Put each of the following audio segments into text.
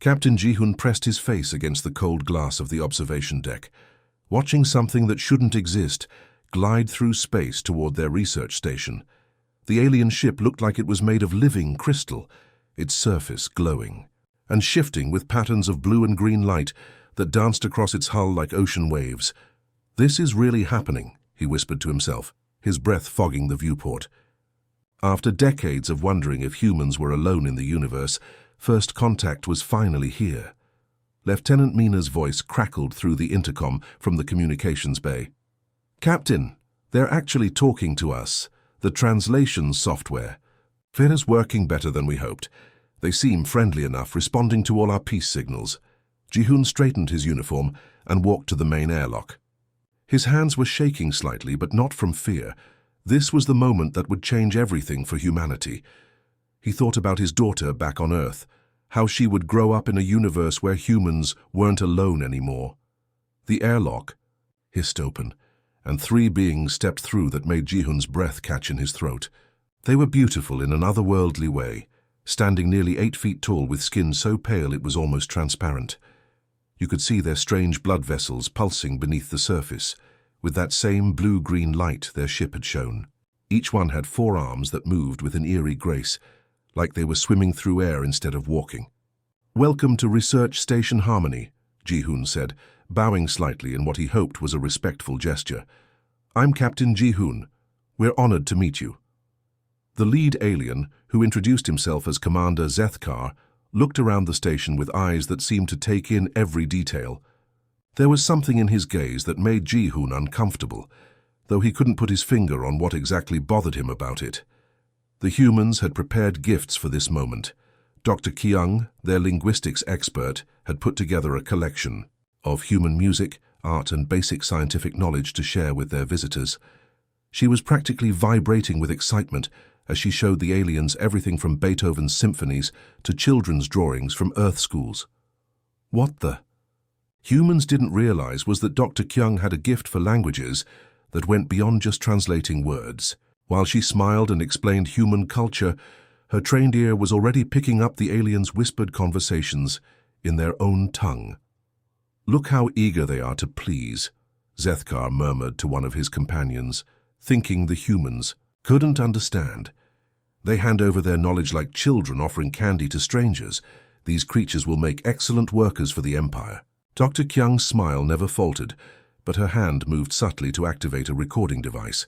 Captain Ji-hoon pressed his face against the cold glass of the observation deck, watching something that shouldn't exist glide through space toward their research station. The alien ship looked like it was made of living crystal, its surface glowing and shifting with patterns of blue and green light that danced across its hull like ocean waves. "This is really happening," he whispered to himself, his breath fogging the viewport. After decades of wondering if humans were alone in the universe, first contact was finally here. Lieutenant Mina's voice crackled through the intercom from the communications bay. "Captain, they're actually talking to us. The translation software. It is working better than we hoped. They seem friendly enough, responding to all our peace signals." Ji-hoon straightened his uniform and walked to the main airlock. His hands were shaking slightly, but not from fear. This was the moment that would change everything for humanity. He thought about his daughter back on Earth, how she would grow up in a universe where humans weren't alone anymore. The airlock hissed open, and 3 beings stepped through that made Ji-hoon's breath catch in his throat. They were beautiful in an otherworldly way, standing nearly 8 feet tall with skin so pale it was almost transparent. You could see their strange blood vessels pulsing beneath the surface, with that same blue-green light their ship had shown. Each one had 4 arms that moved with an eerie grace, like they were swimming through air instead of walking. "Welcome to Research Station Harmony," Ji-hoon said, bowing slightly in what he hoped was a respectful gesture. "I'm Captain Ji-hoon. We're honored to meet you." The lead alien, who introduced himself as Commander Zethkar, looked around the station with eyes that seemed to take in every detail. There was something in his gaze that made Ji-hoon uncomfortable, though he couldn't put his finger on what exactly bothered him about it. The humans had prepared gifts for this moment. Dr. Kyung, their linguistics expert, had put together a collection of human music, art, and basic scientific knowledge to share with their visitors. She was practically vibrating with excitement as she showed the aliens everything from Beethoven's symphonies to children's drawings from Earth schools. What the humans didn't realize was that Dr. Kyung had a gift for languages that went beyond just translating words. While she smiled and explained human culture, her trained ear was already picking up the aliens' whispered conversations in their own tongue. "Look how eager they are to please," Zethkar murmured to one of his companions, thinking the humans couldn't understand. "They hand over their knowledge like children offering candy to strangers. These creatures will make excellent workers for the Empire." Dr. Kyung's smile never faltered, but her hand moved subtly to activate a recording device.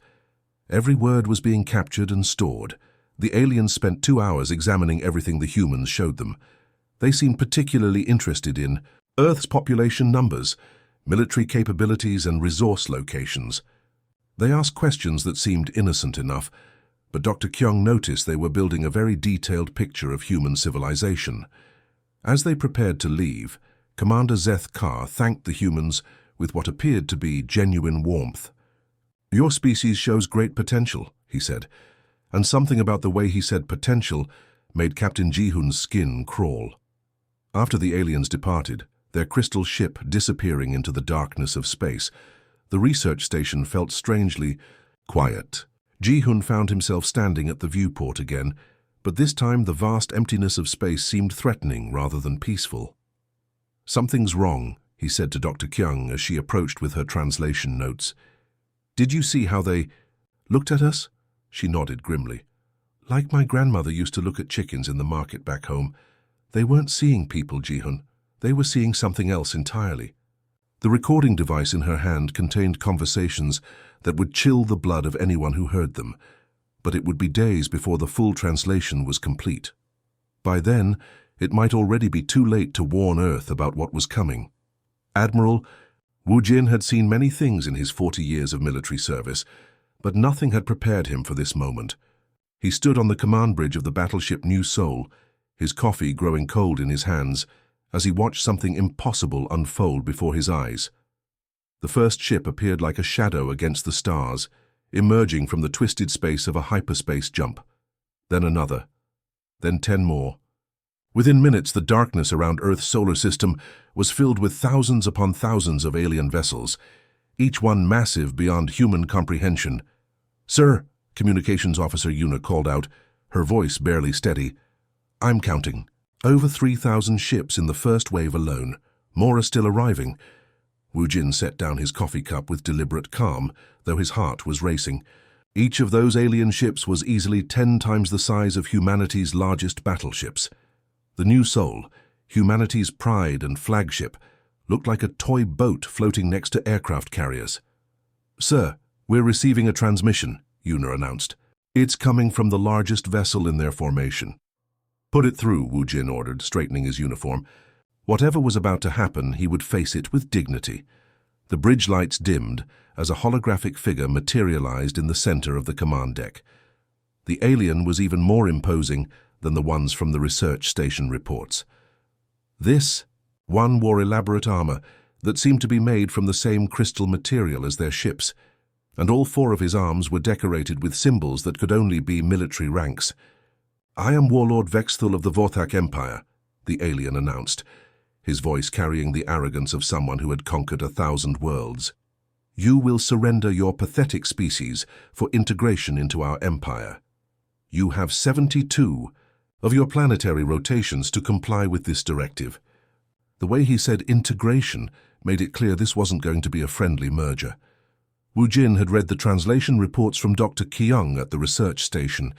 Every word was being captured and stored. The aliens spent 2 hours examining everything the humans showed them. They seemed particularly interested in Earth's population numbers, military capabilities, and resource locations. They asked questions that seemed innocent enough, but Dr. Kyung noticed they were building a very detailed picture of human civilization. As they prepared to leave, Commander Zethkar thanked the humans with what appeared to be genuine warmth. "Your species shows great potential," he said, and something about the way he said potential made Captain Ji-hoon's skin crawl. After the aliens departed, their crystal ship disappearing into the darkness of space, the research station felt strangely quiet. Ji-hoon found himself standing at the viewport again, but this time the vast emptiness of space seemed threatening rather than peaceful. "Something's wrong," he said to Dr. Kyung as she approached with her translation notes. "Did you see how they looked at us?" She nodded grimly. "Like my grandmother used to look at chickens in the market back home. They weren't seeing people, Ji-hoon. They were seeing something else entirely." The recording device in her hand contained conversations that would chill the blood of anyone who heard them, but it would be days before the full translation was complete. By then, it might already be too late to warn Earth about what was coming. Admiral Wu Jin had seen many things in his 40 years of military service, but nothing had prepared him for this moment. He stood on the command bridge of the battleship New Seoul, his coffee growing cold in his hands, as he watched something impossible unfold before his eyes. The first ship appeared like a shadow against the stars, emerging from the twisted space of a hyperspace jump. Then another. Then 10 more. Within minutes, the darkness around Earth's solar system was filled with thousands upon thousands of alien vessels, each one massive beyond human comprehension. "Sir," Communications Officer Yuna called out, her voice barely steady, "I'm counting." Over 3,000 ships in the first wave alone. More are still arriving. Wu Jin set down his coffee cup with deliberate calm, though his heart was racing. Each of those alien ships was easily 10 times the size of humanity's largest battleships. The new Soul, humanity's pride and flagship, looked like a toy boat floating next to aircraft carriers. "Sir, we're receiving a transmission," Yuna announced. "It's coming from the largest vessel in their formation." "Put it through," Wu Jin ordered, straightening his uniform. Whatever was about to happen, he would face it with dignity. The bridge lights dimmed as a holographic figure materialized in the center of the command deck. The alien was even more imposing than the ones from the research station reports. This one wore elaborate armor that seemed to be made from the same crystal material as their ships, and all 4 of his arms were decorated with symbols that could only be military ranks. "I am Warlord Vexthul of the Vorthak Empire," the alien announced, his voice carrying the arrogance of someone who had conquered 1,000 worlds. "You will surrender your pathetic species for integration into our empire. You have 72 of your planetary rotations to comply with this directive." The way he said integration made it clear this wasn't going to be a friendly merger. Wu Jin had read the translation reports from Dr. Kyung at the research station.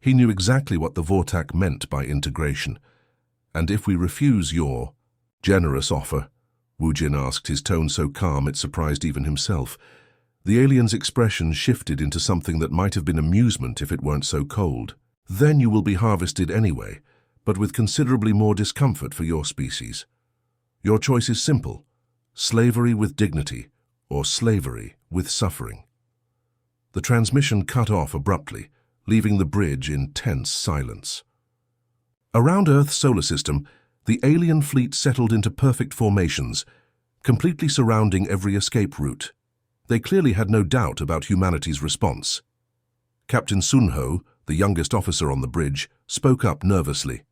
He knew exactly what the Vortak meant by integration. "And if we refuse your generous offer?" Wu Jin asked, his tone so calm it surprised even himself. The alien's expression shifted into something that might have been amusement if it weren't so cold. "Then you will be harvested anyway, but with considerably more discomfort for your species. Your choice is simple: slavery with dignity, or slavery with suffering." The transmission cut off abruptly, leaving the bridge in tense silence. Around Earth's solar system, the alien fleet settled into perfect formations, completely surrounding every escape route. They clearly had no doubt about humanity's response. Captain Sunho, the youngest officer on the bridge, spoke up nervously.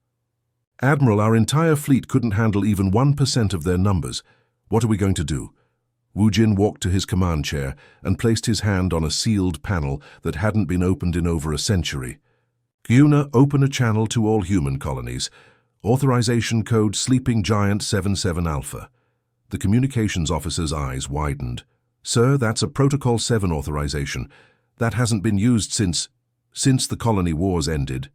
"Admiral, our entire fleet couldn't handle even 1% of their numbers. What are we going to do?" Wu Jin walked to his command chair and placed his hand on a sealed panel that hadn't been opened in over a century. "Gyuna, open a channel to all human colonies. Authorization code Sleeping Giant 77 Alpha." The communications officer's eyes widened. "Sir, that's a Protocol 7 authorization. That hasn't been used since the colony wars ended."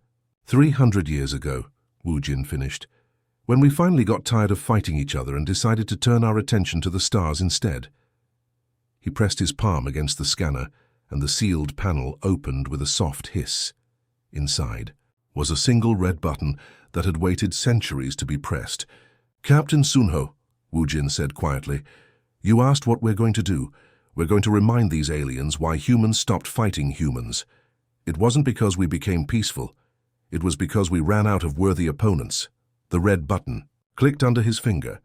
300 years ago, Wu Jin finished, "when we finally got tired of fighting each other and decided to turn our attention to the stars instead." He pressed his palm against the scanner, and the sealed panel opened with a soft hiss. Inside was a single red button that had waited centuries to be pressed. "Captain Sunho," Wu Jin said quietly, "you asked what we're going to do. We're going to remind these aliens why humans stopped fighting humans. It wasn't because we became peaceful. It was because we ran out of worthy opponents." The red button clicked under his finger,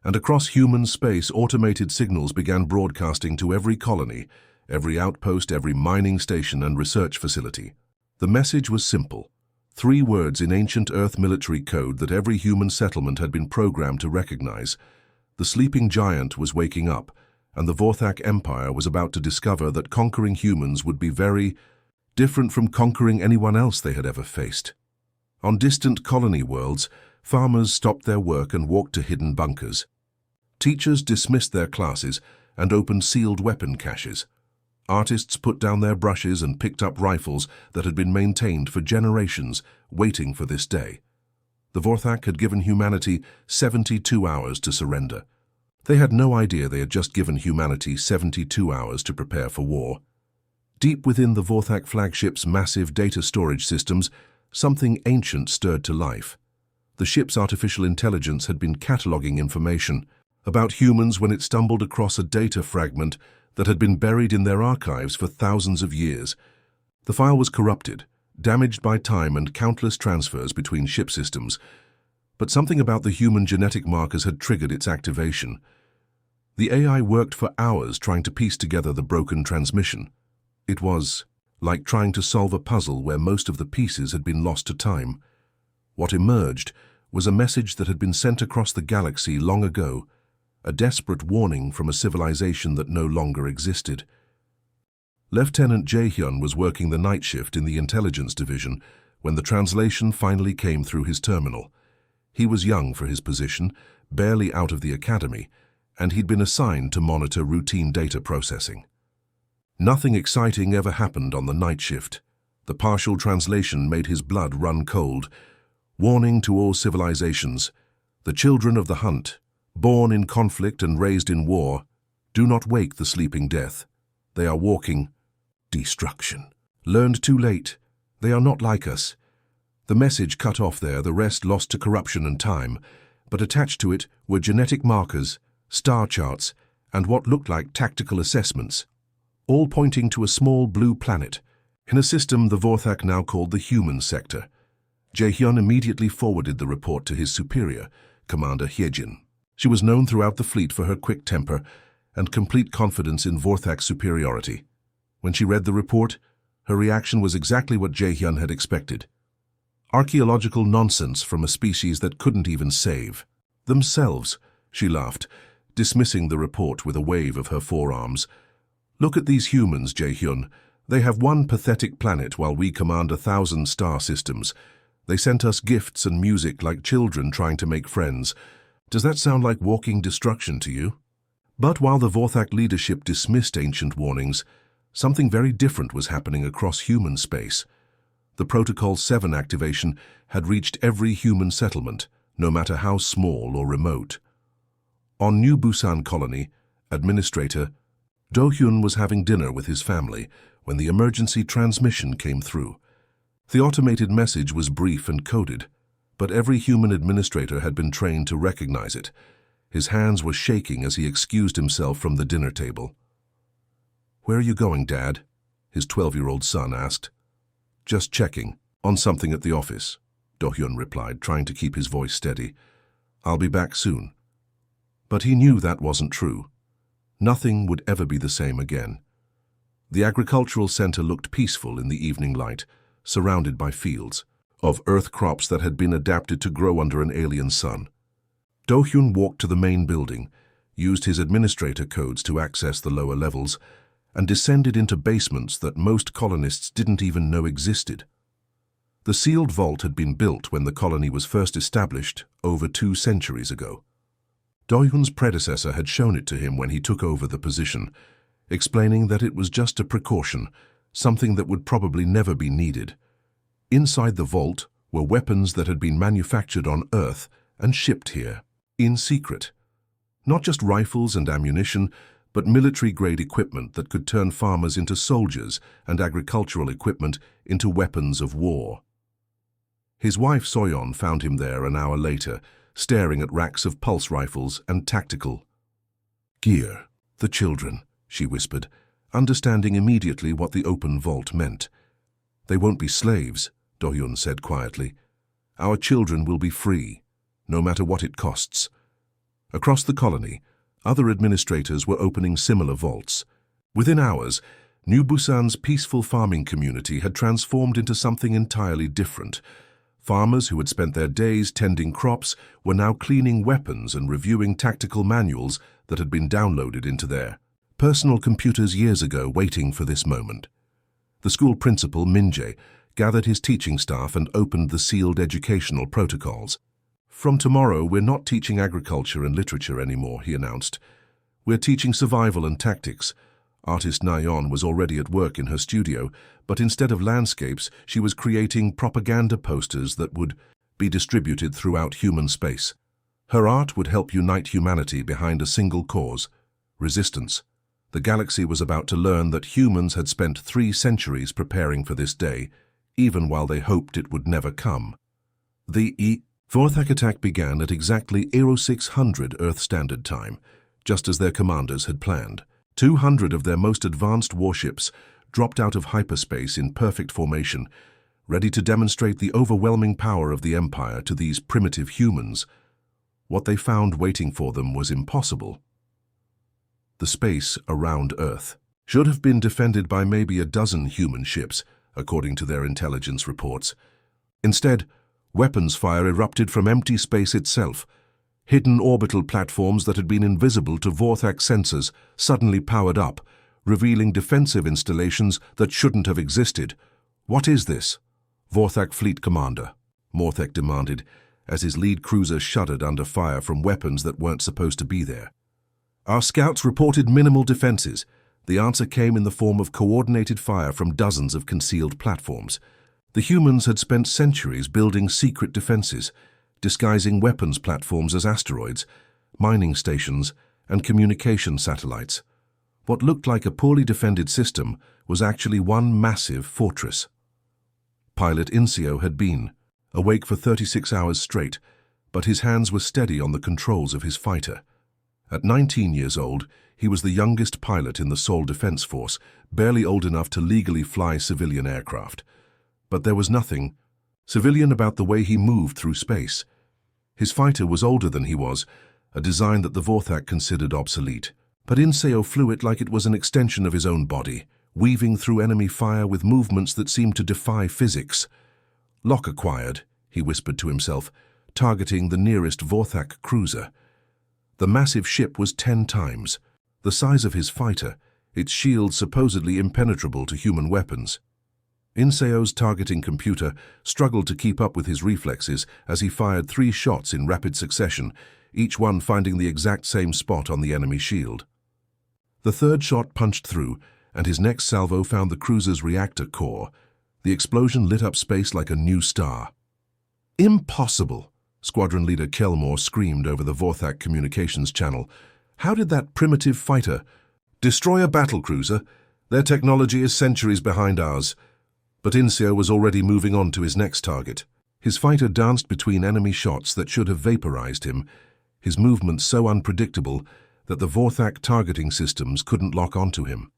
and across human space automated signals began broadcasting to every colony, every outpost, every mining station and research facility. The message was simple. 3 words in ancient Earth military code that every human settlement had been programmed to recognize. The sleeping giant was waking up, and the Vorthak Empire was about to discover that conquering humans would be very different from conquering anyone else they had ever faced. On distant colony worlds, farmers stopped their work and walked to hidden bunkers. Teachers dismissed their classes and opened sealed weapon caches. Artists put down their brushes and picked up rifles that had been maintained for generations, waiting for this day. The Vorthak had given humanity 72 hours to surrender. They had no idea they had just given humanity 72 hours to prepare for war. Deep within the Vorthak flagship's massive data storage systems, something ancient stirred to life. The ship's artificial intelligence had been cataloging information about humans when it stumbled across a data fragment that had been buried in their archives for thousands of years. The file was corrupted, damaged by time and countless transfers between ship systems, but something about the human genetic markers had triggered its activation. The AI worked for hours trying to piece together the broken transmission. It was like trying to solve a puzzle where most of the pieces had been lost to time. What emerged was a message that had been sent across the galaxy long ago, a desperate warning from a civilization that no longer existed. Lieutenant Jae-hyun was working the night shift in the intelligence division when the translation finally came through his terminal. He was young for his position, barely out of the academy, and he'd been assigned to monitor routine data processing. Nothing exciting ever happened on the night shift. The partial translation made his blood run cold. Warning to all civilizations: the children of the hunt, born in conflict and raised in war, do not wake the sleeping death. They are walking destruction. Learned too late. They are not like us. The message cut off there, the rest lost to corruption and time, but attached to it were genetic markers, star charts, and what looked like tactical assessments, all pointing to a small blue planet, in a system the Vorthak now called the human sector. Jae-hyun immediately forwarded the report to his superior, Commander Hyejin. She was known throughout the fleet for her quick temper and complete confidence in Vorthak's superiority. When she read the report, her reaction was exactly what Jae-hyun had expected. Archaeological nonsense from a species that couldn't even save themselves, she laughed, dismissing the report with a wave of her forearms. Look at these humans, Jae-hyun. They have one pathetic planet while we command 1,000 star systems. They sent us gifts and music like children trying to make friends. Does that sound like walking destruction to you? But while the Vorthak leadership dismissed ancient warnings, something very different was happening across human space. The Protocol 7 activation had reached every human settlement, no matter how small or remote. On New Busan Colony, Administrator Do-hyun was having dinner with his family when the emergency transmission came through. The automated message was brief and coded, but every human administrator had been trained to recognize it. His hands were shaking as he excused himself from the dinner table. "Where are you going, Dad?" his 12-year-old son asked. "Just checking on something at the office," Do-hyun replied, trying to keep his voice steady. "I'll be back soon." But he knew that wasn't true. Nothing would ever be the same again. The agricultural center looked peaceful in the evening light, surrounded by fields of earth crops that had been adapted to grow under an alien sun. Do-hyun walked to the main building, used his administrator codes to access the lower levels, and descended into basements that most colonists didn't even know existed. The sealed vault had been built when the colony was first established over 2 centuries ago. Do-hyun's predecessor had shown it to him when he took over the position, explaining that it was just a precaution, something that would probably never be needed. Inside the vault were weapons that had been manufactured on Earth and shipped here, in secret. Not just rifles and ammunition, but military-grade equipment that could turn farmers into soldiers and agricultural equipment into weapons of war. His wife Soyeon found him there an hour later, staring at racks of pulse rifles and tactical gear. "The children," she whispered, understanding immediately what the open vault meant. "They won't be slaves," Do-hyun said quietly. "Our children will be free, no matter what it costs." Across the colony, other administrators were opening similar vaults. Within hours, New Busan's peaceful farming community had transformed into something entirely different. Farmers who had spent their days tending crops were now cleaning weapons and reviewing tactical manuals that had been downloaded into their personal computers years ago, waiting for this moment. The school principal, Min-jae, gathered his teaching staff and opened the sealed educational protocols. "From tomorrow, we're not teaching agriculture and literature anymore," he announced. "We're teaching survival and tactics." Artist Nayeon was already at work in her studio, but instead of landscapes, she was creating propaganda posters that would be distributed throughout human space. Her art would help unite humanity behind a single cause: resistance. The galaxy was about to learn that humans had spent 3 centuries preparing for this day, even while they hoped it would never come. The Vorthak attack began at exactly 0600 Earth Standard Time, just as their commanders had planned. 200 of their most advanced warships dropped out of hyperspace in perfect formation, ready to demonstrate the overwhelming power of the Empire to these primitive humans. What they found waiting for them was impossible. The space around Earth should have been defended by maybe a dozen human ships, according to their intelligence reports. Instead, weapons fire erupted from empty space itself. Hidden orbital platforms that had been invisible to Vorthak sensors suddenly powered up, revealing defensive installations that shouldn't have existed. "What is this?" "Vorthak Fleet Commander," Morthek demanded, as his lead cruiser shuddered under fire from weapons that weren't supposed to be there. Our scouts reported minimal defenses. The answer came in the form of coordinated fire from dozens of concealed platforms. The humans had spent centuries building secret defenses, disguising weapons platforms as asteroids, mining stations, and communication satellites. What looked like a poorly defended system was actually one massive fortress. Pilot Incio had been awake for 36 hours straight, but his hands were steady on the controls of his fighter. At 19 years old, he was the youngest pilot in the Sol Defense Force, barely old enough to legally fly civilian aircraft. But there was nothing civilian about the way he moved through space. His fighter was older than he was, a design that the Vorthak considered obsolete. But Inseo flew it like it was an extension of his own body, weaving through enemy fire with movements that seemed to defy physics. Lock acquired, he whispered to himself, targeting the nearest Vorthak cruiser. The massive ship was 10 times the size of his fighter, its shield supposedly impenetrable to human weapons. Inseo's targeting computer struggled to keep up with his reflexes as he fired 3 shots in rapid succession, each one finding the exact same spot on the enemy shield. The third shot punched through, and his next salvo found the cruiser's reactor core. The explosion lit up space like a new star. Impossible! Squadron leader Kelmore screamed over the Vorthak communications channel. How did that primitive fighter destroy a battlecruiser? Their technology is centuries behind ours. But Incio was already moving on to his next target. His fighter danced between enemy shots that should have vaporized him, his movements so unpredictable that the Vorthak targeting systems couldn't lock onto him.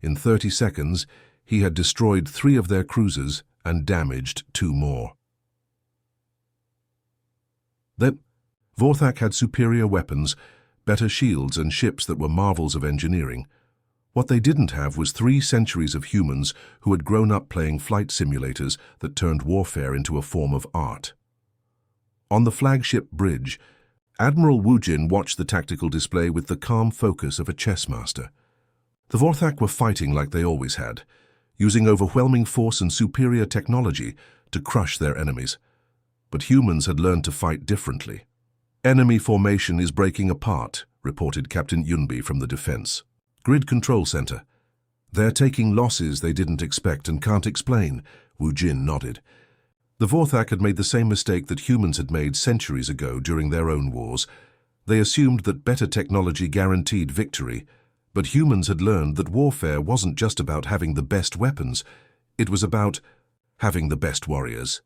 In 30 seconds, he had destroyed 3 of their cruisers and damaged 2 more. The Vorthak had superior weapons, better shields, and ships that were marvels of engineering. What they didn't have was 3 centuries of humans who had grown up playing flight simulators that turned warfare into a form of art. On the flagship bridge, Admiral Wujin watched the tactical display with the calm focus of a chess master. The Vorthak were fighting like they always had, using overwhelming force and superior technology to crush their enemies. But humans had learned to fight differently. Enemy formation is breaking apart, reported Captain Yunbi from the defense. Grid Control Center. They're taking losses they didn't expect and can't explain, Wu Jin nodded. The Vorthak had made the same mistake that humans had made centuries ago during their own wars. They assumed that better technology guaranteed victory, but humans had learned that warfare wasn't just about having the best weapons, it was about having the best warriors.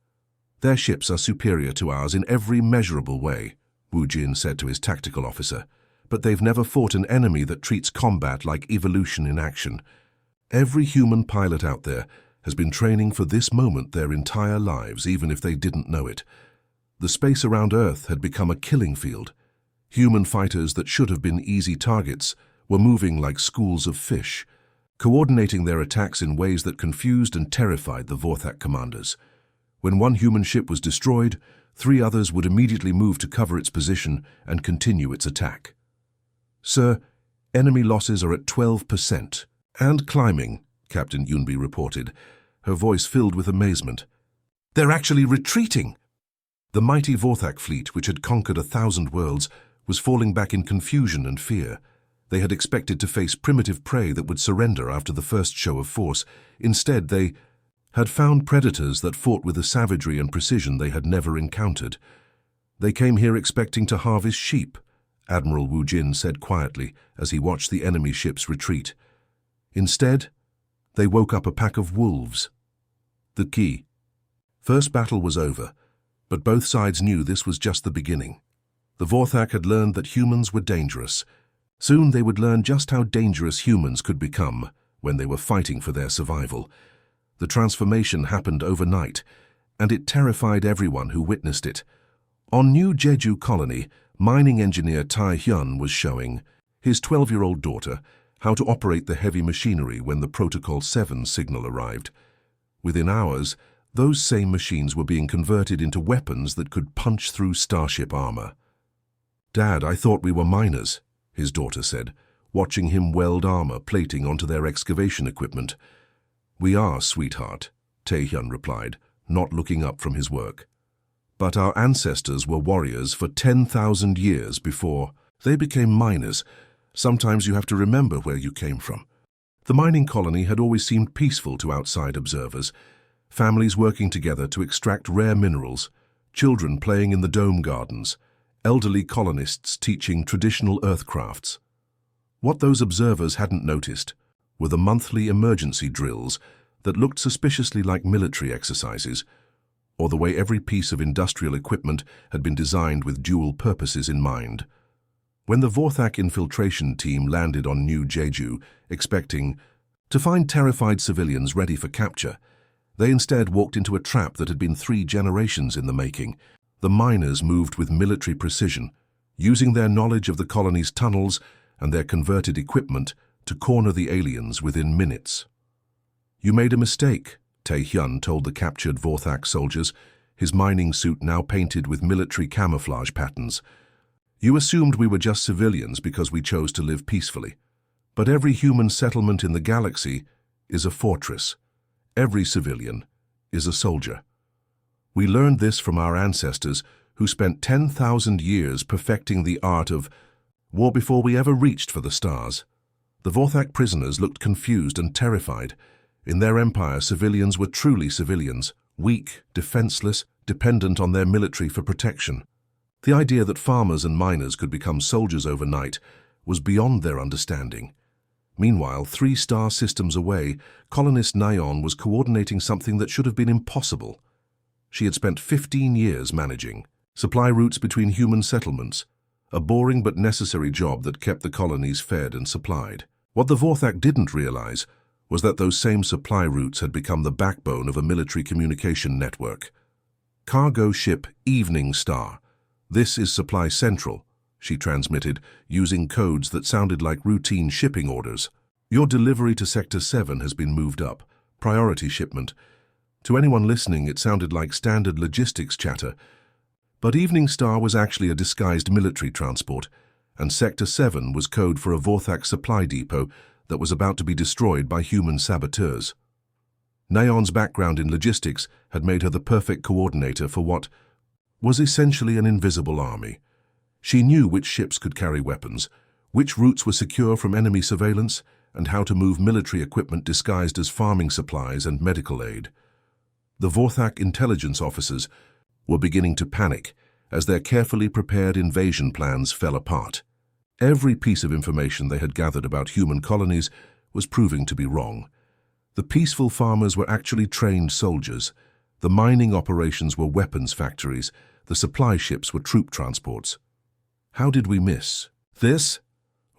Their ships are superior to ours in every measurable way, Wu Jin said to his tactical officer, but they've never fought an enemy that treats combat like evolution in action. Every human pilot out there has been training for this moment their entire lives, even if they didn't know it. The space around Earth had become a killing field. Human fighters that should have been easy targets were moving like schools of fish, coordinating their attacks in ways that confused and terrified the Vorthak commanders. When one human ship was destroyed, 3 others would immediately move to cover its position and continue its attack. Sir, enemy losses are at 12%, and climbing, Captain Yunbi reported, her voice filled with amazement. They're actually retreating! The mighty Vorthak fleet, which had conquered 1,000 worlds, was falling back in confusion and fear. They had expected to face primitive prey that would surrender after the first show of force. Instead, they had found predators that fought with a savagery and precision they had never encountered. They came here expecting to harvest sheep, Admiral Wu Jin said quietly as he watched the enemy ships retreat. Instead, they woke up a pack of wolves. The key. First battle was over, but both sides knew this was just the beginning. The Vorthak had learned that humans were dangerous. Soon they would learn just how dangerous humans could become when they were fighting for their survival. The transformation happened overnight, and it terrified everyone who witnessed it. On New Jeju Colony, mining engineer Tai Hyun was showing his 12-year-old daughter how to operate the heavy machinery when the Protocol 7 signal arrived. Within hours, those same machines were being converted into weapons that could punch through starship armor. "Dad, I thought we were miners," his daughter said, watching him weld armor plating onto their excavation equipment. "We are, sweetheart," Tae-hyun replied, not looking up from his work. But our ancestors were warriors for 10,000 years before they became miners. Sometimes you have to remember where you came from. The mining colony had always seemed peaceful to outside observers, families working together to extract rare minerals, children playing in the dome gardens, elderly colonists teaching traditional earth crafts. What those observers hadn't noticed were the monthly emergency drills that looked suspiciously like military exercises, or the way every piece of industrial equipment had been designed with dual purposes in mind. When the Vorthak infiltration team landed on New Jeju, expecting to find terrified civilians ready for capture, they instead walked into a trap that had been 3 generations in the making. The miners moved with military precision, using their knowledge of the colony's tunnels and their converted equipment to corner the aliens within minutes. "You made a mistake," Tae-hyun told the captured Vorthak soldiers, his mining suit now painted with military camouflage patterns. "You assumed we were just civilians because we chose to live peacefully. But every human settlement in the galaxy is a fortress. Every civilian is a soldier. We learned this from our ancestors who spent 10,000 years perfecting the art of war before we ever reached for the stars." The Vorthak prisoners looked confused and terrified. In their empire, civilians were truly civilians, weak, defenseless, dependent on their military for protection. The idea that farmers and miners could become soldiers overnight was beyond their understanding. Meanwhile, 3 star systems away, colonist Nayeon was coordinating something that should have been impossible. She had spent 15 years managing supply routes between human settlements, a boring but necessary job that kept the colonies fed and supplied. What the Vorthak didn't realize was that those same supply routes had become the backbone of a military communication network. "Cargo ship Evening Star. This is Supply Central," she transmitted, using codes that sounded like routine shipping orders. "Your delivery to Sector 7 has been moved up. Priority shipment." To anyone listening, it sounded like standard logistics chatter. But Evening Star was actually a disguised military transport, and Sector 7 was code for a Vorthak supply depot that was about to be destroyed by human saboteurs. Nayeon's background in logistics had made her the perfect coordinator for what was essentially an invisible army. She knew which ships could carry weapons, which routes were secure from enemy surveillance, and how to move military equipment disguised as farming supplies and medical aid. The Vorthak intelligence officers were beginning to panic as their carefully prepared invasion plans fell apart. Every piece of information they had gathered about human colonies was proving to be wrong. The peaceful farmers were actually trained soldiers. The mining operations were weapons factories. The supply ships were troop transports. "How did we miss this?"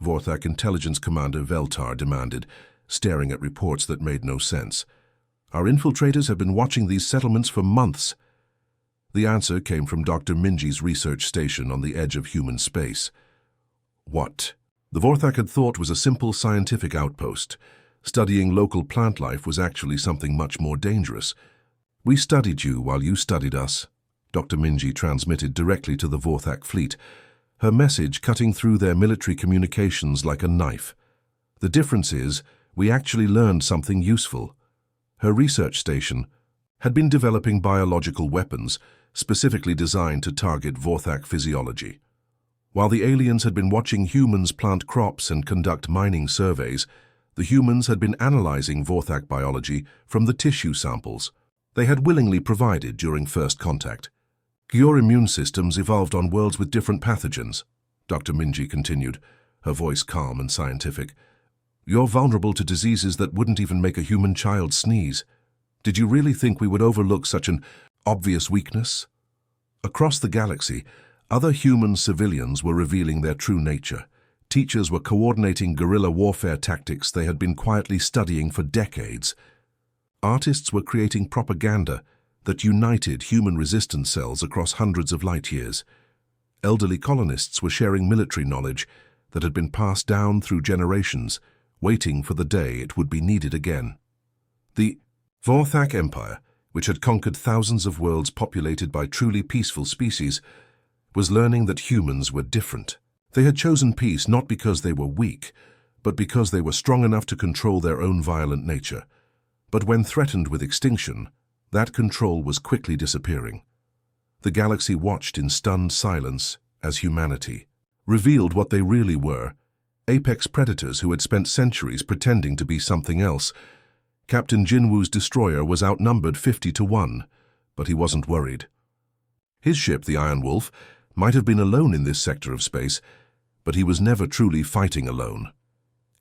Vorthak Intelligence Commander Veltar demanded, staring at reports that made no sense. "Our infiltrators have been watching these settlements for months." The answer came from Dr. Minji's research station on the edge of human space. What the Vorthak had thought was a simple scientific outpost. Studying local plant life was actually something much more dangerous. "We studied you while you studied us," Dr. Minji transmitted directly to the Vorthak fleet, her message cutting through their military communications like a knife. "The difference is, we actually learned something useful." Her research station had been developing biological weapons specifically designed to target Vorthak physiology. While the aliens had been watching humans plant crops and conduct mining surveys, the humans had been analyzing Vorthak biology from the tissue samples they had willingly provided during first contact. "Your immune systems evolved on worlds with different pathogens," Dr. Minji continued, her voice calm and scientific. "You're vulnerable to diseases that wouldn't even make a human child sneeze. Did you really think we would overlook such an obvious weakness?" Across the galaxy, other human civilians were revealing their true nature. Teachers were coordinating guerrilla warfare tactics they had been quietly studying for decades. Artists were creating propaganda that united human resistance cells across hundreds of light years. Elderly colonists were sharing military knowledge that had been passed down through generations, waiting for the day it would be needed again. The Vorthak Empire, which had conquered thousands of worlds populated by truly peaceful species, was learning that humans were different. They had chosen peace not because they were weak, but because they were strong enough to control their own violent nature. But when threatened with extinction, that control was quickly disappearing. The galaxy watched in stunned silence as humanity revealed what they really were: apex predators who had spent centuries pretending to be something else. Captain Jinwoo's destroyer was outnumbered 50-1, but he wasn't worried. His ship, the Iron Wolf, might have been alone in this sector of space, but he was never truly fighting alone.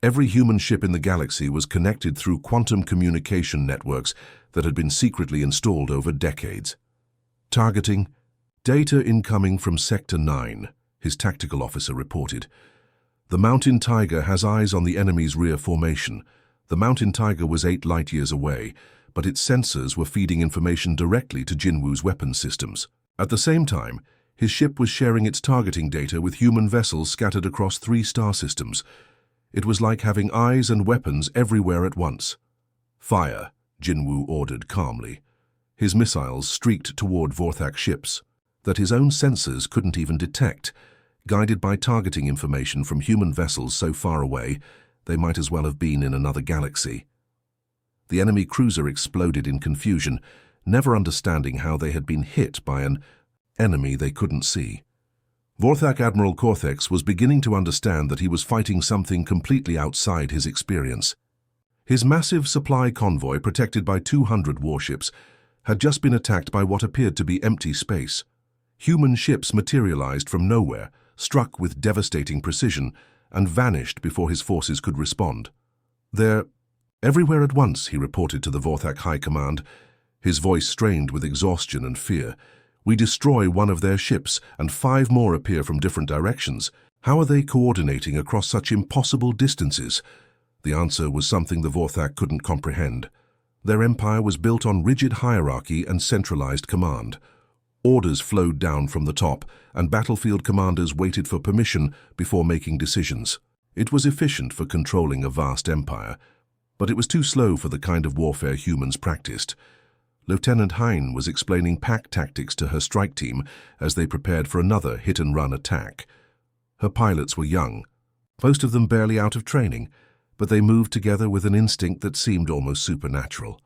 Every human ship in the galaxy was connected through quantum communication networks that had been secretly installed over decades. Targeting: data incoming from Sector 9, his tactical officer reported. The Mountain Tiger has eyes on the enemy's rear formation. The Mountain Tiger was 8 light-years away, but its sensors were feeding information directly to Jinwoo's weapon systems. At the same time, his ship was sharing its targeting data with human vessels scattered across 3 star systems. It was like having eyes and weapons everywhere at once. "Fire," Jinwoo ordered calmly. His missiles streaked toward Vorthak ships that his own sensors couldn't even detect, guided by targeting information from human vessels so far away they might as well have been in another galaxy. The enemy cruiser exploded in confusion, never understanding how they had been hit by an enemy they couldn't see. Vorthak Admiral Cortex was beginning to understand that he was fighting something completely outside his experience. His massive supply convoy, protected by 200 warships, had just been attacked by what appeared to be empty space. Human ships materialized from nowhere, struck with devastating precision, and vanished before his forces could respond. "They're everywhere at once," he reported to the Vorthak High Command, his voice strained with exhaustion and fear. "We destroy one of their ships, and 5 more appear from different directions. How are they coordinating across such impossible distances?" The answer was something the Vorthak couldn't comprehend. Their empire was built on rigid hierarchy and centralized command. Orders flowed down from the top, and battlefield commanders waited for permission before making decisions. It was efficient for controlling a vast empire, but it was too slow for the kind of warfare humans practiced. Lieutenant Hein was explaining pack tactics to her strike team as they prepared for another hit-and-run attack. Her pilots were young, most of them barely out of training, but they moved together with an instinct that seemed almost supernatural.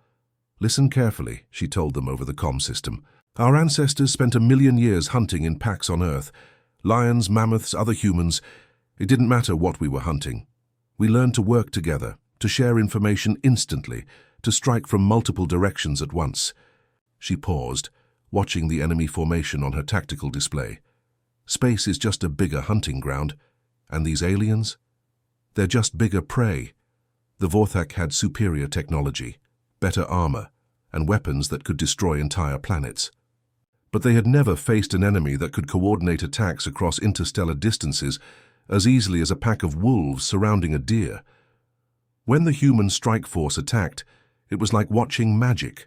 "Listen carefully," she told them over the comm system. "Our ancestors spent 1,000,000 years hunting in packs on Earth. Lions, mammoths, other humans. It didn't matter what we were hunting. We learned to work together, to share information instantly, to strike from multiple directions at once." She paused, watching the enemy formation on her tactical display. Space is just a bigger hunting ground, and these aliens? They're just bigger prey. The Vorthak had superior technology, better armor, and weapons that could destroy entire planets. But they had never faced an enemy that could coordinate attacks across interstellar distances as easily as a pack of wolves surrounding a deer. When the human strike force attacked, it was like watching magic.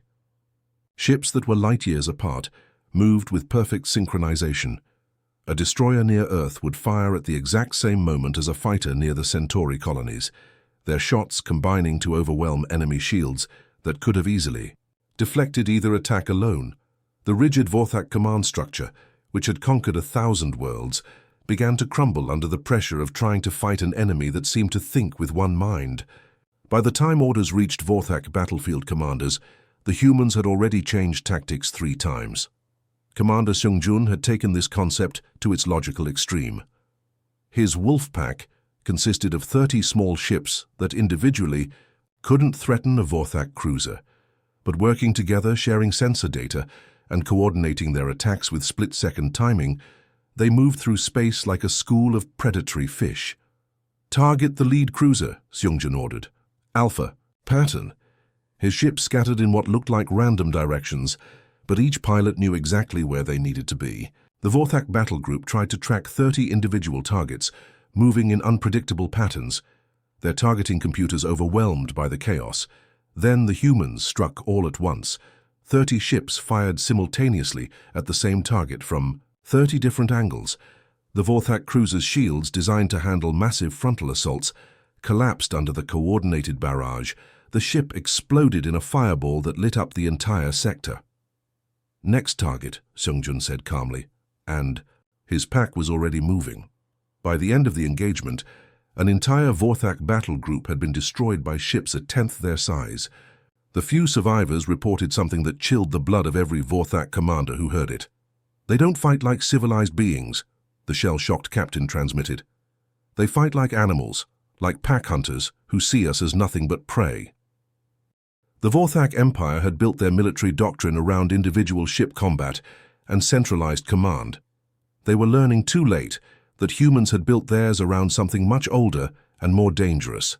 Ships that were light-years apart moved with perfect synchronization. A destroyer near Earth would fire at the exact same moment as a fighter near the Centauri colonies, their shots combining to overwhelm enemy shields that could have easily deflected either attack alone. The rigid Vorthak command structure, which had conquered 1,000 worlds, began to crumble under the pressure of trying to fight an enemy that seemed to think with one mind. By the time orders reached Vorthak battlefield commanders, the humans had already changed tactics 3 times. Commander Seung-jun had taken this concept to its logical extreme. His wolf pack consisted of 30 small ships that individually couldn't threaten a Vorthak cruiser, but working together, sharing sensor data, and coordinating their attacks with split-second timing, they moved through space like a school of predatory fish. "Target the lead cruiser," Seung-jun ordered. "Alpha, pattern." His ship scattered in what looked like random directions, but each pilot knew exactly where they needed to be. The Vorthak battle group tried to track 30 individual targets, moving in unpredictable patterns, their targeting computers overwhelmed by the chaos. Then the humans struck all at once. 30 ships fired simultaneously at the same target from 30 different angles. The Vorthak cruiser's shields, designed to handle massive frontal assaults, collapsed under the coordinated barrage. The ship exploded in a fireball that lit up the entire sector. "Next target," Seung-jun said calmly, and his pack was already moving. By the end of the engagement, an entire Vorthak battle group had been destroyed by ships 1/10 their size. The few survivors reported something that chilled the blood of every Vorthak commander who heard it. "They don't fight like civilized beings," the shell-shocked captain transmitted. "They fight like animals, like pack hunters who see us as nothing but prey." The Vorthak Empire had built their military doctrine around individual ship combat and centralized command. They were learning too late that humans had built theirs around something much older and more dangerous: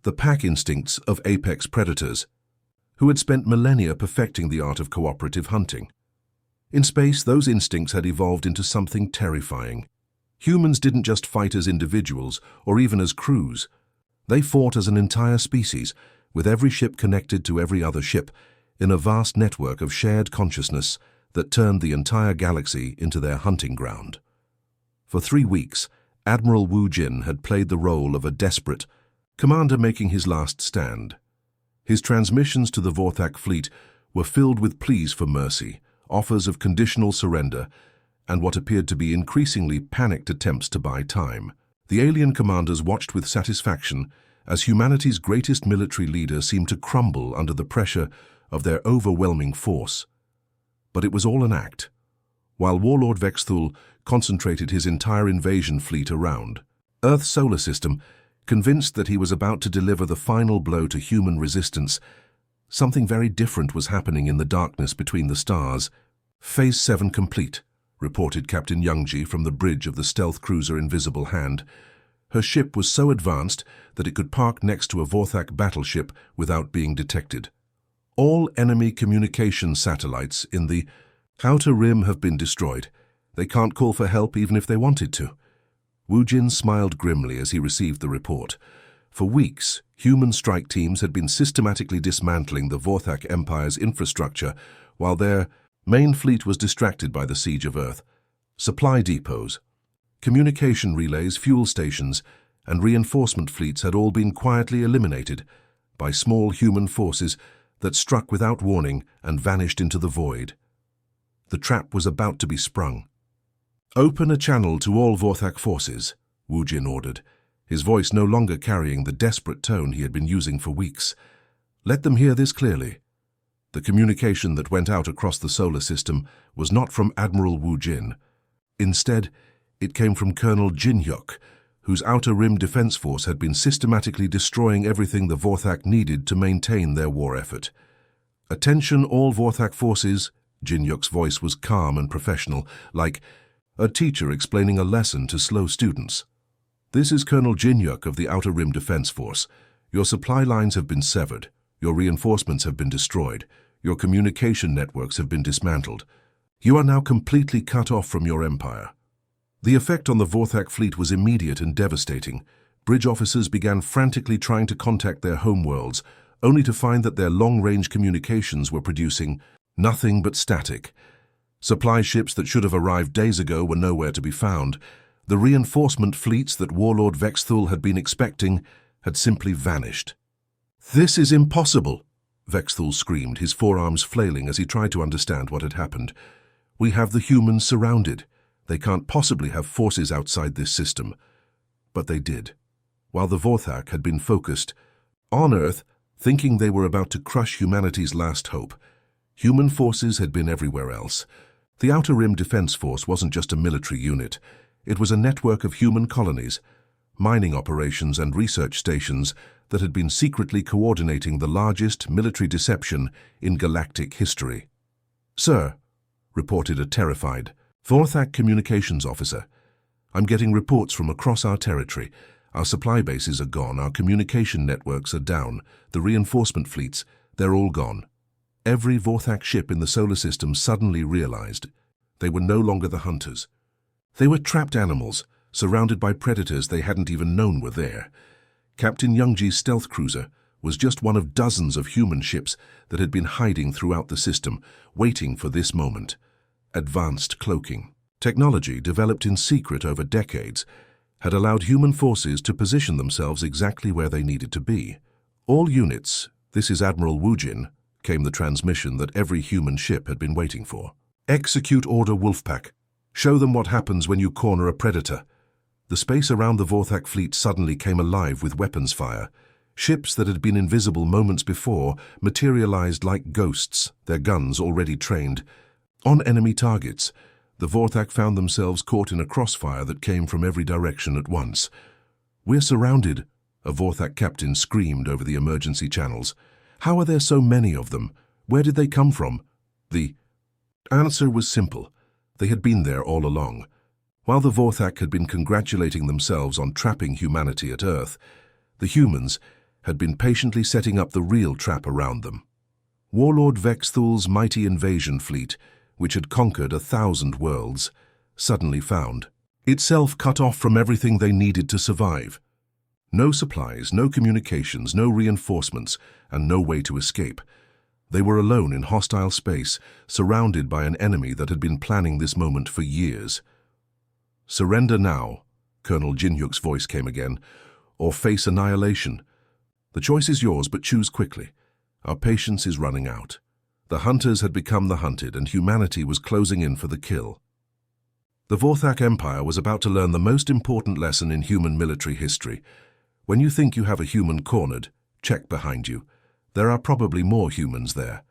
the pack instincts of apex predators, who had spent millennia perfecting the art of cooperative hunting. In space, those instincts had evolved into something terrifying. Humans didn't just fight as individuals or even as crews. They fought as an entire species, with every ship connected to every other ship, in a vast network of shared consciousness that turned the entire galaxy into their hunting ground. For 3 weeks, Admiral Wu Jin had played the role of a desperate commander making his last stand. His transmissions to the Vorthak fleet were filled with pleas for mercy, offers of conditional surrender, and what appeared to be increasingly panicked attempts to buy time. The alien commanders watched with satisfaction as humanity's greatest military leader seemed to crumble under the pressure of their overwhelming force. But it was all an act. While Warlord Vexthul concentrated his entire invasion fleet around Earth's solar system, convinced that he was about to deliver the final blow to human resistance, something very different was happening in the darkness between the stars. "Phase 7 complete," reported Captain Youngji from the bridge of the stealth cruiser Invisible Hand. Her ship was so advanced that it could park next to a Vorthak battleship without being detected. "All enemy communication satellites in the outer rim have been destroyed. They can't call for help even if they wanted to." Wu Jin smiled grimly as he received the report. For weeks, human strike teams had been systematically dismantling the Vorthak Empire's infrastructure while their main fleet was distracted by the siege of Earth. Supply depots, communication relays, fuel stations, and reinforcement fleets had all been quietly eliminated by small human forces that struck without warning and vanished into the void. The trap was about to be sprung. "Open a channel to all Vorthak forces," Wu Jin ordered, his voice no longer carrying the desperate tone he had been using for weeks. "Let them hear this clearly." The communication that went out across the solar system was not from Admiral Wu Jin. Instead, it came from Colonel Jin Hyuk, whose Outer Rim Defense Force had been systematically destroying everything the Vorthak needed to maintain their war effort. "Attention all Vorthak forces," Jin Hyuk's voice was calm and professional, like a teacher explaining a lesson to slow students. "This is Colonel Jin Hyuk of the Outer Rim Defense Force. Your supply lines have been severed. Your reinforcements have been destroyed. Your communication networks have been dismantled. You are now completely cut off from your empire." The effect on the Vorthak fleet was immediate and devastating. Bridge officers began frantically trying to contact their homeworlds, only to find that their long-range communications were producing nothing but static. Supply ships that should have arrived days ago were nowhere to be found. The reinforcement fleets that Warlord Vexthul had been expecting had simply vanished. "This is impossible," Vexthul screamed, his forearms flailing as he tried to understand what had happened. "We have the humans surrounded. They can't possibly have forces outside this system." But they did. While the Vorthak had been focused on Earth, thinking they were about to crush humanity's last hope, human forces had been everywhere else. The Outer Rim Defense Force wasn't just a military unit. It was a network of human colonies, mining operations and research stations that had been secretly coordinating the largest military deception in galactic history. "Sir," reported a terrified Vorthak communications officer, "I'm getting reports from across our territory. Our supply bases are gone, our communication networks are down, the reinforcement fleets, they're all gone." Every Vorthak ship in the solar system suddenly realized they were no longer the hunters. They were trapped animals, surrounded by predators they hadn't even known were there. Captain Youngji's stealth cruiser was just one of dozens of human ships that had been hiding throughout the system, waiting for this moment. Advanced cloaking technology, developed in secret over decades, had allowed human forces to position themselves exactly where they needed to be. "All units, this is Admiral Wu Jin," came the transmission that every human ship had been waiting for. "Execute Order Wolfpack. Show them what happens when you corner a predator." The space around the Vorthak fleet suddenly came alive with weapons fire. Ships that had been invisible moments before materialized like ghosts, their guns already trained on enemy targets. The Vorthak found themselves caught in a crossfire that came from every direction at once. "We're surrounded," a Vorthak captain screamed over the emergency channels. "How are there so many of them? Where did they come from?" The answer was simple. They had been there all along. While the Vorthak had been congratulating themselves on trapping humanity at Earth, the humans had been patiently setting up the real trap around them. Warlord Vexthul's mighty invasion fleet, which had conquered 1,000 worlds, suddenly found itself cut off from everything they needed to survive. No supplies, no communications, no reinforcements, and no way to escape. They were alone in hostile space, surrounded by an enemy that had been planning this moment for years. "Surrender now," Colonel Jinhyuk's voice came again, "or face annihilation. The choice is yours, but choose quickly. Our patience is running out." The hunters had become the hunted, and humanity was closing in for the kill. The Vorthak Empire was about to learn the most important lesson in human military history. When you think you have a human cornered, check behind you. There are probably more humans there.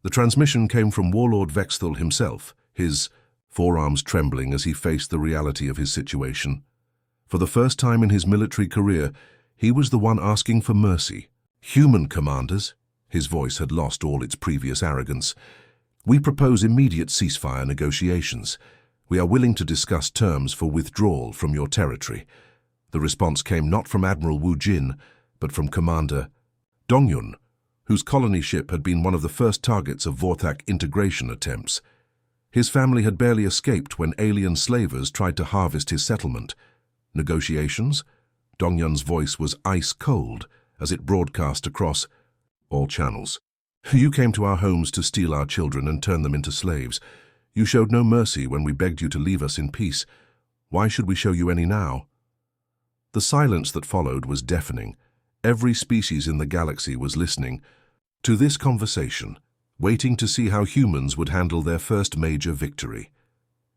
The transmission came from Warlord Vexthul himself, his forearms trembling as he faced the reality of his situation. For the first time in his military career, he was the one asking for mercy. "Human commanders," his voice had lost all its previous arrogance, "we propose immediate ceasefire negotiations. We are willing to discuss terms for withdrawal from your territory." The response came not from Admiral Wu Jin, but from Commander Dongyun, whose colony ship had been one of the first targets of Vorthak integration attempts. His family had barely escaped when alien slavers tried to harvest his settlement. "Negotiations?" Dongyun's voice was ice-cold as it broadcast across all channels. "You came to our homes to steal our children and turn them into slaves. You showed no mercy when we begged you to leave us in peace. Why should we show you any now?" The silence that followed was deafening. Every species in the galaxy was listening to this conversation, waiting to see how humans would handle their first major victory.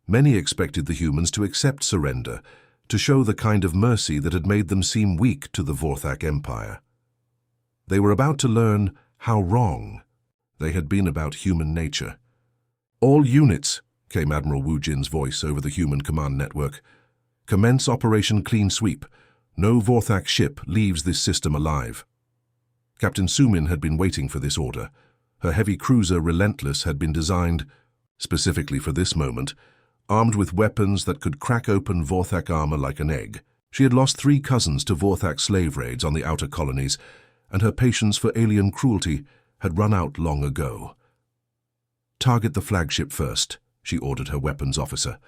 Many expected the humans to accept surrender, to show the kind of mercy that had made them seem weak to the Vorthak Empire. They were about to learn how wrong they had been about human nature. "All units," came Admiral Wu Jin's voice over the human command network, "commence Operation Clean Sweep. No Vorthak ship leaves this system alive." Captain Sumin had been waiting for this order. Her heavy cruiser Relentless had been designed specifically for this moment, armed with weapons that could crack open Vorthak armor like an egg. She had lost 3 cousins to Vorthak slave raids on the outer colonies, and her patience for alien cruelty had run out long ago. "Target the flagship first," she ordered her weapons officer.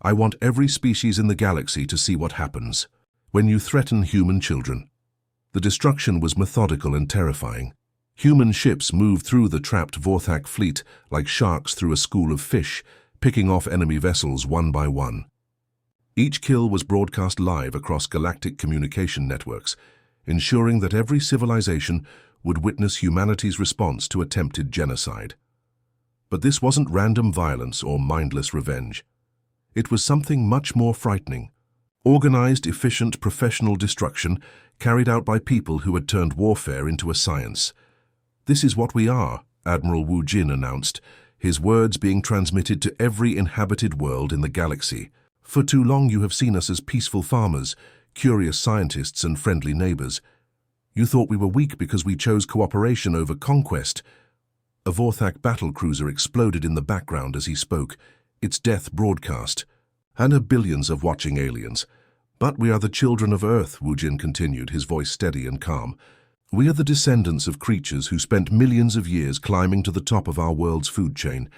"I want every species in the galaxy to see what happens when you threaten human children." The destruction was methodical and terrifying. Human ships moved through the trapped Vorthak fleet like sharks through a school of fish, picking off enemy vessels one by one. Each kill was broadcast live across galactic communication networks, ensuring that every civilization would witness humanity's response to attempted genocide. But this wasn't random violence or mindless revenge. It was something much more frightening. Organized, efficient, professional destruction carried out by people who had turned warfare into a science. "This is what we are," Admiral Wu Jin announced, his words being transmitted to every inhabited world in the galaxy. "For too long you have seen us as peaceful farmers, curious scientists and friendly neighbors. You thought we were weak because we chose cooperation over conquest." A Vorthak battlecruiser exploded in the background as he spoke, its death broadcast. "And are billions of watching aliens. But we are the children of Earth," Wu Jin continued, his voice steady and calm. "We are the descendants of creatures who spent millions of years climbing to the top of our world's food chain.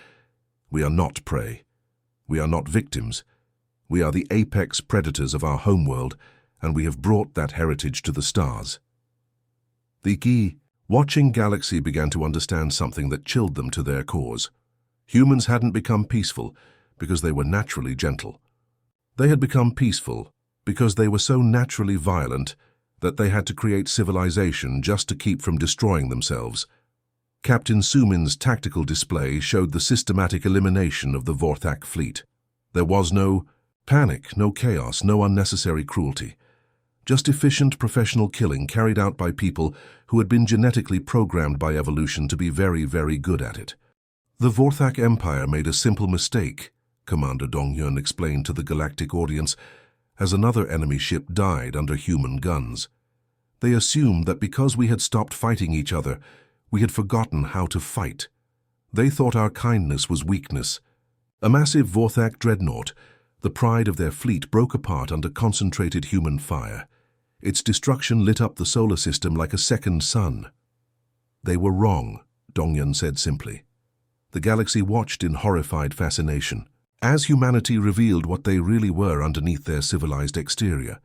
We are not prey. We are not victims. We are the apex predators of our homeworld, and we have brought that heritage to the stars." The Gi watching galaxy began to understand something that chilled them to their cores. Humans hadn't become peaceful because they were naturally gentle. They had become peaceful because they were so naturally violent that they had to create civilization just to keep from destroying themselves. Captain Sumin's tactical display showed the systematic elimination of the Vorthak fleet. There was no panic, no chaos, no unnecessary cruelty. Just efficient professional killing carried out by people who had been genetically programmed by evolution to be very, very good at it. The Vorthak Empire made a simple mistake. Commander Dong-Yun explained to the galactic audience, as another enemy ship died under human guns. They assumed that because we had stopped fighting each other, we had forgotten how to fight. They thought our kindness was weakness. A massive Vorthak dreadnought, the pride of their fleet, broke apart under concentrated human fire. Its destruction lit up the solar system like a second sun. They were wrong, Dong-Yun said simply. The galaxy watched in horrified fascination, as humanity revealed what they really were underneath their civilized exterior.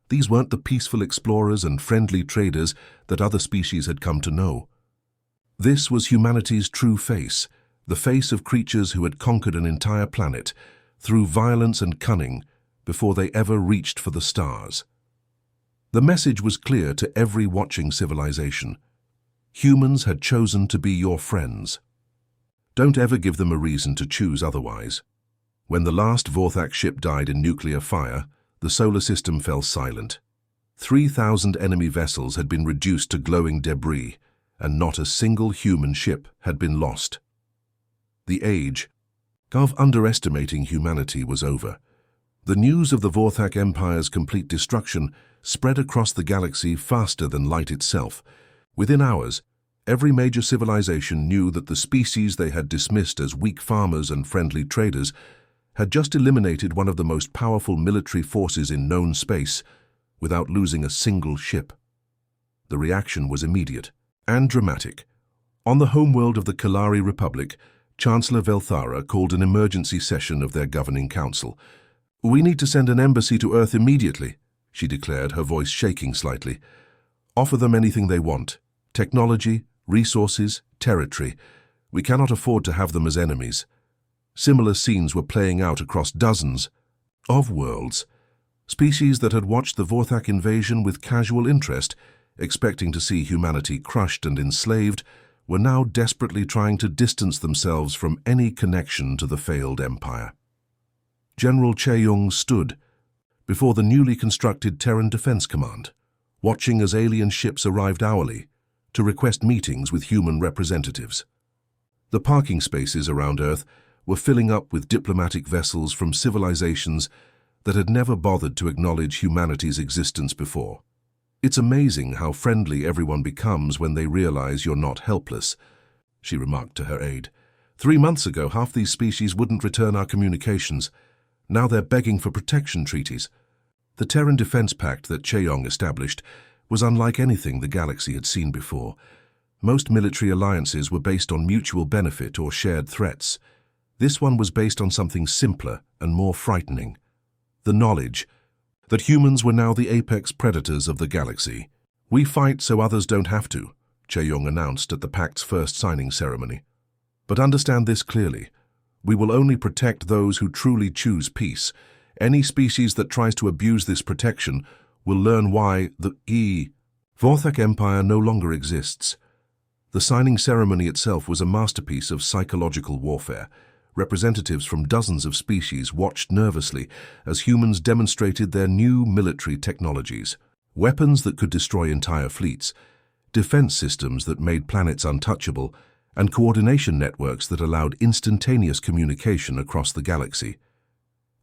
These weren't the peaceful explorers and friendly traders that other species had come to know. This was humanity's true face, the face of creatures who had conquered an entire planet through violence and cunning before they ever reached for the stars. The message was clear to every watching civilization. Humans had chosen to be your friends. Don't ever give them a reason to choose otherwise. When the last Vorthak ship died in nuclear fire, the solar system fell silent. 3,000 enemy vessels had been reduced to glowing debris, and not a single human ship had been lost. The age of underestimating humanity was over. The news of the Vorthak Empire's complete destruction spread across the galaxy faster than light itself. Within hours, every major civilization knew that the species they had dismissed as weak farmers and friendly traders had just eliminated one of the most powerful military forces in known space without losing a single ship. The reaction was immediate and dramatic. On the homeworld of the Kalari Republic, Chancellor Velthara called an emergency session of their governing council. "We need to send an embassy to Earth immediately," she declared, her voice shaking slightly. "Offer them anything they want. Technology, resources, territory. We cannot afford to have them as enemies." Similar scenes were playing out across dozens of worlds. Species that had watched the Vorthak invasion with casual interest, expecting to see humanity crushed and enslaved, were now desperately trying to distance themselves from any connection to the failed empire. General Chae-Young stood before the newly constructed Terran Defense Command, watching as alien ships arrived hourly to request meetings with human representatives. The parking spaces around Earth were filling up with diplomatic vessels from civilizations that had never bothered to acknowledge humanity's existence before. "It's amazing how friendly everyone becomes when they realize you're not helpless," she remarked to her aide. 3 months ago, half these species wouldn't return our communications. Now they're begging for protection treaties. The Terran Defense Pact that Chae-Young established was unlike anything the galaxy had seen before. Most military alliances were based on mutual benefit or shared threats. This one was based on something simpler and more frightening: the knowledge that humans were now the apex predators of the galaxy. "We fight so others don't have to," Chae-Young announced at the Pact's first signing ceremony. "But understand this clearly. We will only protect those who truly choose peace. Any species that tries to abuse this protection will learn why the Vorthak Empire no longer exists." The signing ceremony itself was a masterpiece of psychological warfare. Representatives from dozens of species watched nervously as humans demonstrated their new military technologies. Weapons that could destroy entire fleets, defense systems that made planets untouchable, and coordination networks that allowed instantaneous communication across the galaxy.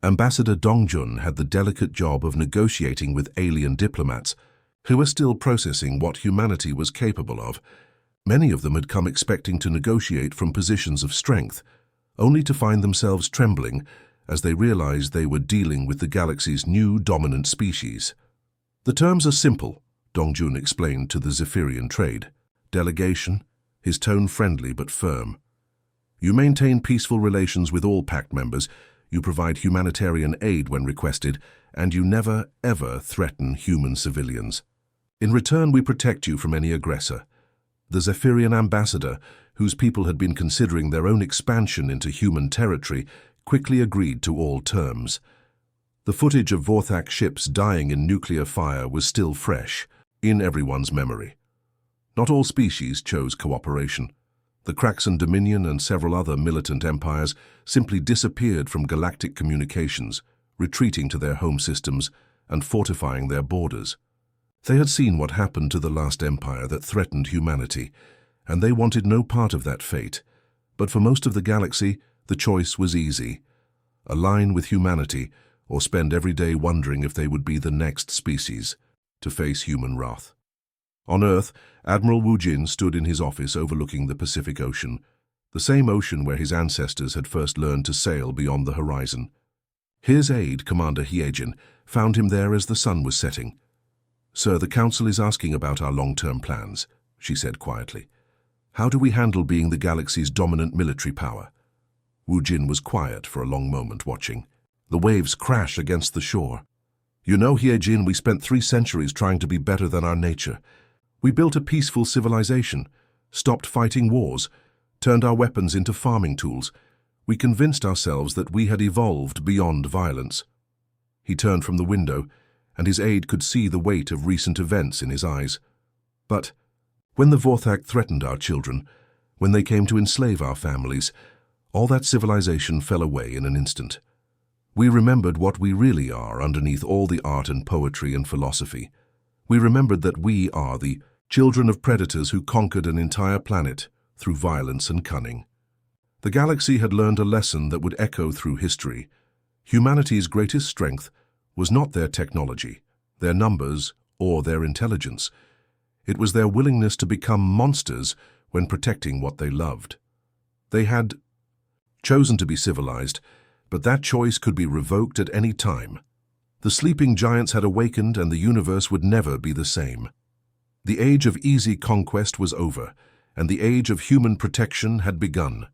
Ambassador Dong-Jun had the delicate job of negotiating with alien diplomats who were still processing what humanity was capable of. Many of them had come expecting to negotiate from positions of strength, only to find themselves trembling as they realized they were dealing with the galaxy's new dominant species. "The terms are simple," Dong-Jun explained to the Zephyrian trade delegation, his tone friendly but firm. "You maintain peaceful relations with all Pact members, you provide humanitarian aid when requested, and you never, ever threaten human civilians. In return, we protect you from any aggressor." The Zephyrian ambassador, whose people had been considering their own expansion into human territory, quickly agreed to all terms. The footage of Vorthak ships dying in nuclear fire was still fresh in everyone's memory. Not all species chose cooperation. The Kraxan Dominion and several other militant empires simply disappeared from galactic communications, retreating to their home systems and fortifying their borders. They had seen what happened to the last empire that threatened humanity, and they wanted no part of that fate. But for most of the galaxy, the choice was easy: align with humanity, or spend every day wondering if they would be the next species to face human wrath. On Earth, Admiral Wu Jin stood in his office overlooking the Pacific Ocean, the same ocean where his ancestors had first learned to sail beyond the horizon. His aide, Commander Hiejin, found him there as the sun was setting. "Sir, the Council is asking about our long-term plans," she said quietly. "How do we handle being the galaxy's dominant military power?" Wu Jin was quiet for a long moment, watching. The waves crash against the shore. "You know, Hiejin, we spent 3 centuries trying to be better than our nature. We built a peaceful civilization, stopped fighting wars, turned our weapons into farming tools. We convinced ourselves that we had evolved beyond violence." He turned from the window, and his aide could see the weight of recent events in his eyes. "But when the Vorthak threatened our children, when they came to enslave our families, all that civilization fell away in an instant. We remembered what we really are underneath all the art and poetry and philosophy. We remembered that we are the children of predators who conquered an entire planet through violence and cunning. The galaxy had learned a lesson that would echo through history. Humanity's greatest strength was not their technology, their numbers, or their intelligence. It was their willingness to become monsters when protecting what they loved. They had chosen to be civilized, but that choice could be revoked at any time. The sleeping giants had awakened, and the universe would never be the same. The age of easy conquest was over, and the age of human protection had begun.